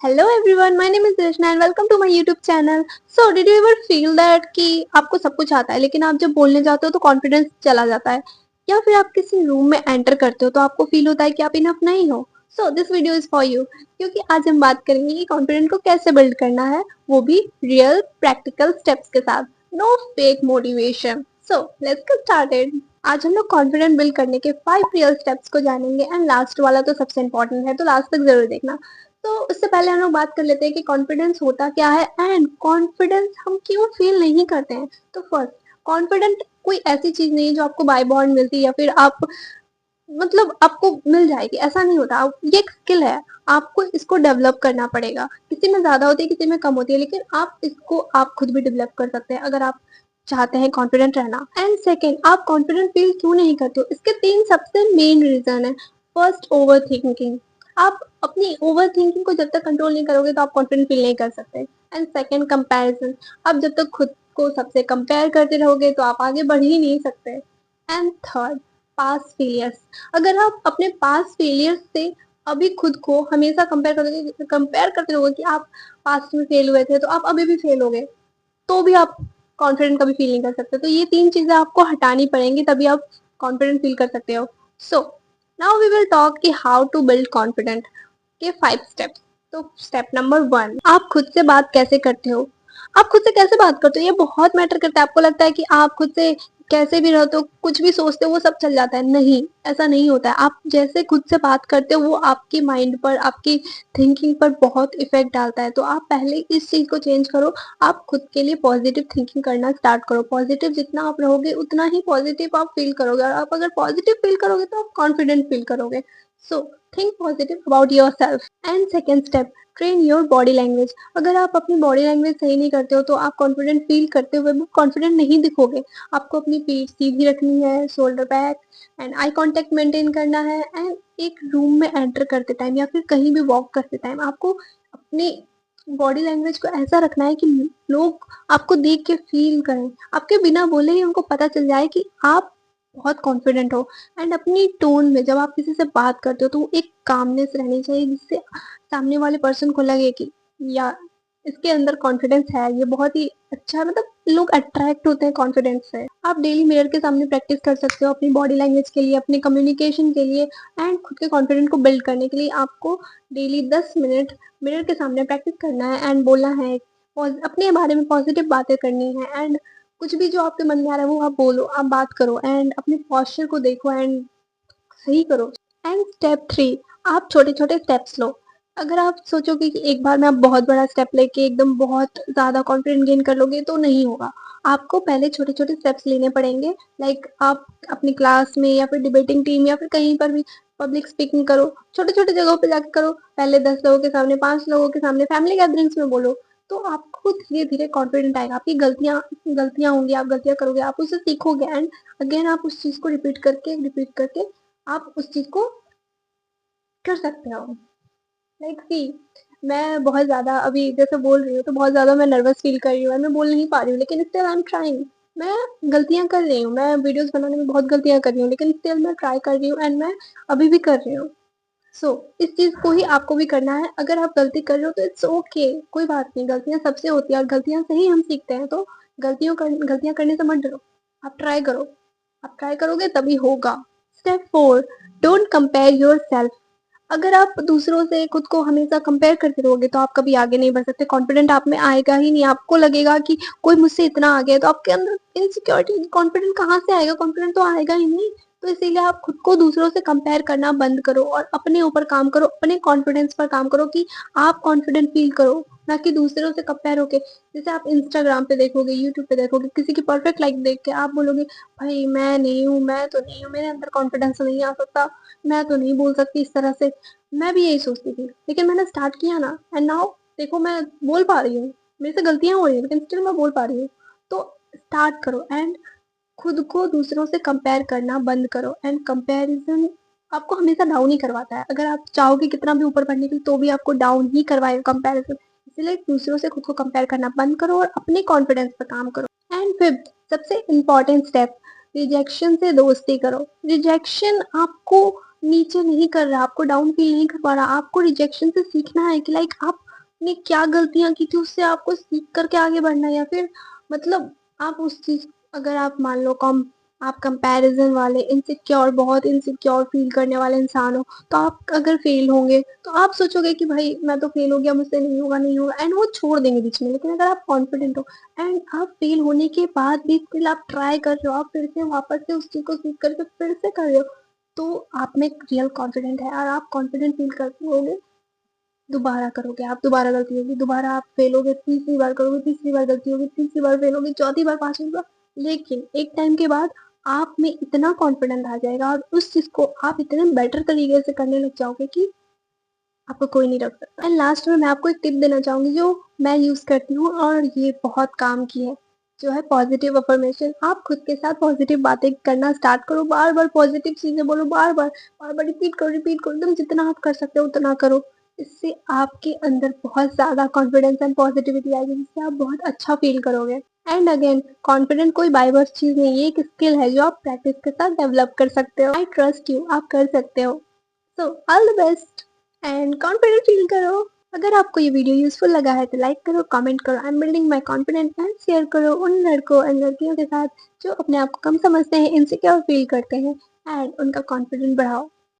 Hello everyone, my name is Rachna and welcome to my YouTube channel. So did you ever feel that कि आपको सब कुछ आता है लेकिन आप जब बोलने जाते हो तो कॉन्फिडेंस चला जाता है, या फिर आप किसी रूम में एंटर करते हो तो आपको फील होता है कि आप इनफ नहीं हो। So this video is for you, क्योंकि आज हम बात करेंगे कि कॉन्फिडेंस को कैसे बिल्ड करना है, वो भी रियल प्रैक्टिकल स्टेप्स के साथ, no fake motivation. So let's get started. आज हम लोग कॉन्फिडेंस बिल्ड करने के 5 रियल स्टेप्स को जानेंगे एंड लास्ट वाला तो सबसे इंपॉर्टेंट है, तो लास्ट तक जरूर देखना। तो उससे पहले हम लोग बात कर लेते हैं कि कॉन्फिडेंस होता क्या है एंड कॉन्फिडेंस हम क्यों फील नहीं करते हैं। तो फर्स्ट, कॉन्फिडेंट कोई ऐसी चीज नहीं है जो आपको बाय बॉर्न मिलती है या फिर आप मतलब आपको मिल जाएगी, ऐसा नहीं होता। ये एक स्किल है, आपको इसको डेवलप करना पड़ेगा। किसी में ज्यादा होती है, किसी में कम होती है, लेकिन आप इसको आप खुद भी डेवलप कर सकते हैं अगर आप चाहते हैं कॉन्फिडेंट रहना। एंड सेकेंड, आप कॉन्फिडेंट फील क्यों नहीं करते हो, इसके 3 सबसे मेन रीजन है। First, over thinking. आप अपनी ओवर थिंकिंग को जब तक कंट्रोल नहीं करोगे तो आप कॉन्फिडेंट फील नहीं कर सकते। And second, comparison. आप जब तक खुद को सबसे कंपेयर करते रहोगे तो आप आगे बढ़ ही नहीं सकते। And third, past failures. अगर आप अपने पास्ट फेलियर्स से अभी खुद को हमेशा कंपेयर करते रहोगे कि आप पास्ट में फेल हुए थे तो आप अभी भी फेल हो गए, तो भी आप कॉन्फिडेंट कभी फील नहीं कर सकते। तो ये 3 चीजें आपको हटानी पड़ेंगी, तभी आप कॉन्फिडेंट फील कर सकते हो। So now we will talk कि हाउ टू बिल्ड कॉन्फिडेंट के 5 स्टेप्स। तो स्टेप नंबर 1, आप खुद से बात कैसे करते हो। आप खुद से कैसे बात करते हो ये बहुत मैटर करता है। आपको लगता है कि आप खुद से कैसे भी रहते हो, कुछ भी सोचते हो वो सब चल जाता है, नहीं, ऐसा नहीं होता है। आप जैसे खुद से बात करते हो वो आपकी माइंड पर, आपकी थिंकिंग पर बहुत इफेक्ट डालता है। तो आप पहले इस चीज को चेंज करो। आप खुद के लिए पॉजिटिव थिंकिंग करना स्टार्ट करो। पॉजिटिव जितना आप रहोगे उतना ही पॉजिटिव आप फील करोगे, और आप अगर पॉजिटिव फील करोगे तो आप कॉन्फिडेंट फील करोगे। So think positive about your self. And second step, train your body language. अगर आप अपनी बॉडी लैंग्वेज सही नहीं करते हो तो आप कॉन्फिडेंट फील करते हुए भी कॉन्फिडेंट नहीं दिखोगे। आपको अपनी पीठ सीधी रखनी है, shoulder back, and eye contact maintain करना है। एंड एक रूम में एंटर करते टाइम या फिर कहीं भी वॉक करते टाइम आपको अपनी बॉडी लैंग्वेज को ऐसा रखना है कि लोग आपको देख के फील करें, आपके बिना बोले ही उनको पता चल जाए कि आप बहुत कॉन्फिडेंट हो। एंड अपनी टोन में जब आप किसी से बात करते हो तो एक कामनेस रहनी चाहिए, जिससे सामने वाले पर्सन को लगे कि या इसके अंदर कॉन्फिडेंस है, ये बहुत ही अच्छा है। मतलब लोग अट्रैक्ट होते हैं कॉन्फिडेंस से। आप डेली मिरर के सामने प्रैक्टिस कर सकते हो अपनी बॉडी लैंग्वेज के लिए, अपने कम्युनिकेशन के लिए एंड खुद के कॉन्फिडेंस को बिल्ड करने के लिए। आपको डेली 10 मिनट मिरर के सामने प्रैक्टिस करना है एंड बोलना है, अपने बारे में पॉजिटिव बातें करनी है। एंड कुछ भी जो आपके मन में आ रहा है वो आप बोलो, आप बात करो एंड अपने पॉस्चर को देखो एंड सही करो। एंड स्टेप 3, आप छोटे छोटे स्टेप्स लो। अगर आप सोचोगे कि एक बार में आप बहुत बड़ा स्टेप लेके एकदम बहुत ज्यादा कॉन्फिडेंस गेन कर लोगे तो नहीं होगा। आपको पहले छोटे छोटे स्टेप्स लेने पड़ेंगे। लाइक आप अपनी क्लास में या फिर डिबेटिंग टीम या फिर कहीं पर भी पब्लिक स्पीकिंग करो, छोटे छोटे जगहों पे जाके करो। पहले 10 लोगों के सामने, 5 लोगों के सामने, फैमिली गैदरिंग्स में बोलो। तो आपको धीरे धीरे कॉन्फिडेंट आएगा। आपकी गलतियां गलतियां होंगी, आप गलतियां करोगे, आप उससे सीखोगे एंड अगेन आप उस चीज को रिपीट करके आप उस चीज को कर सकते हो। लाइक सी, मैं बहुत ज्यादा अभी जैसे बोल रही हूँ तो बहुत ज्यादा मैं नर्वस फील कर रही हूँ, मैं बोल नहीं पा रही हूँ, लेकिन स्टिल आई एम ट्राइंग। मैं गलतियां कर रही हूँ, मैं वीडियोस बनाने में बहुत गलतियां कर रही हूँ, लेकिन स्टिल मैं ट्राई कर रही हूँ एंड मैं अभी भी कर रही हूँ। सो इस चीज को ही आपको भी करना है। अगर आप गलती कर रहे हो तो इट्स ओके, कोई बात नहीं, गलतियां सबसे होती है और गलतियां से ही हम सीखते हैं। तो गलतियां करने से मत डरो, आप ट्राई करो। आप ट्राई करोगे तभी होगा। Step 4, don't compare your self. अगर आप दूसरों से खुद को हमेशा कंपेयर करते रहोगे तो आप कभी आगे नहीं बढ़ सकते। कॉन्फिडेंट आप में आएगा ही नहीं। आपको लगेगा कि कोई मुझसे इतना आगे है, तो आपके अंदर इनसिक्योरिटी, कॉन्फिडेंट कहाँ से आएगा, कॉन्फिडेंट तो आएगा ही नहीं। तो इसीलिए आप खुद को दूसरों से कंपेयर करना बंद करो और अपने ऊपर काम करो, अपने कॉन्फिडेंस पर काम करो कि आप कॉन्फिडेंट फील करो, ना कि दूसरों से कंपेयर होके। जैसे आप इंस्टाग्राम पे देखोगे, यूट्यूब पे देखोगे, किसी की परफेक्ट लाइफ देख के आप बोलोगे भाई मैं नहीं हूँ, मैं तो नहीं हूँ, मेरे अंदर कॉन्फिडेंस नहीं आ सकता, मैं तो नहीं बोल सकती इस तरह से। मैं भी यही सोचती थी, लेकिन मैंने स्टार्ट किया ना एंड नाउ देखो मैं बोल पा रही हूँ। मेरे से गलतियां हो रही हैं लेकिन स्टिल मैं बोल पा रही हूँ। तो स्टार्ट करो एंड खुद को दूसरों से कंपेयर करना बंद करो। एंड कंपैरिजन आपको हमेशा डाउन ही करवाता है। अगर आप चाहोगे कितना भी ऊपर बढ़ने के लिए तो भी आपको डाउन ही करवाएगा कंपैरिजन। इसलिए दूसरों से खुद को कंपेयर करना बंद करो और अपने कॉन्फिडेंस पर काम करो। एंड फिफ्थ, सबसे इम्पोर्टेंट स्टेप, रिजेक्शन से दोस्ती करो। रिजेक्शन आपको नीचे नहीं कर रहा, आपको डाउन फील नहीं करवा रहा। आपको रिजेक्शन से सीखना है कि लाइक आप आपने क्या गलतियाँ की थी उससे आपको सीख कर के आगे बढ़ना है, या फिर मतलब आप उस चीज़, अगर आप मान लो आप कंपैरिज़न वाले इनसिक्योर, बहुत इनसिक्योर फ़ील करने वाले इंसान हो, तो आप अगर फ़ेल होंगे, तो आप सोचोगे कि भाई मैं तो फ़ेल हो गया, मुझसे नहीं होगा, नहीं होगा, एंड वो छोड़ देंगे बीच में। लेकिन अगर आप कॉन्फिडेंट हो एंड आप फ़ेल होने के बाद भी स्टिल आप ट्राई कर रहे हो, आप फिर से वापस से उस चीज़ को सीख करके फिर से कर रहे हो, तो आप में एक रियल कॉन्फिडेंट है और आप कॉन्फिडेंट फ़ील करते होगे, दोबारा करोगे, आप दोबारा गलती होगी, दोबारा आप फेल होगे, तीसरी बार करोगे, तीसरी बार गलती होगी, तीसरी बार फेल होगे, चौथी बार, पाँचवीं बार। लेकिन एक टाइम के बाद आप में इतना कॉन्फिडेंस आ जाएगा और उस चीज़ को आप इतने बेटर तरीके से करने लग जाओगे कि आपको कोई नहीं रोक सकता। एंड लास्ट में मैं आपको एक टिप देना चाहूँगी जो मैं यूज़ करती हूँ और ये बहुत काम की है, जो है पॉजिटिव अफ़र्मेशन। आप खुद के साथ पॉजिटिव बातें करना स्टार्ट करो, बार-बार पॉजिटिव चीज़ें बोलो, बार-बार, बार-बार रिपीट करो, एकदम जितना आप कर सकते हो उतना करो। इससे आपके अंदर बहुत ज़्यादा कॉन्फिडेंस एंड पॉजिटिविटी आएगी, जिससे आप बहुत अच्छा फ़ील करोगे। एंड अगेन, कॉन्फिडेंट कोई बाय बर्थ चीज़ नहीं है, ये एक स्किल है जो आप प्रैक्टिस के साथ डेवलप कर सकते हो। आई ट्रस्ट यू, आप कर सकते हो। So all the best and confident feel करो। अगर आपको ये वीडियो यूजफुल लगा है तो लाइक करो, कमेंट करो, I am building my confidence, and share करो उन लड़कों एंड लड़कियों के साथ जो अपने आप को कम समझते हैं, इनसिक्योर फील करते हैं, एंड उनका कॉन्फिडेंस बढ़ाओ।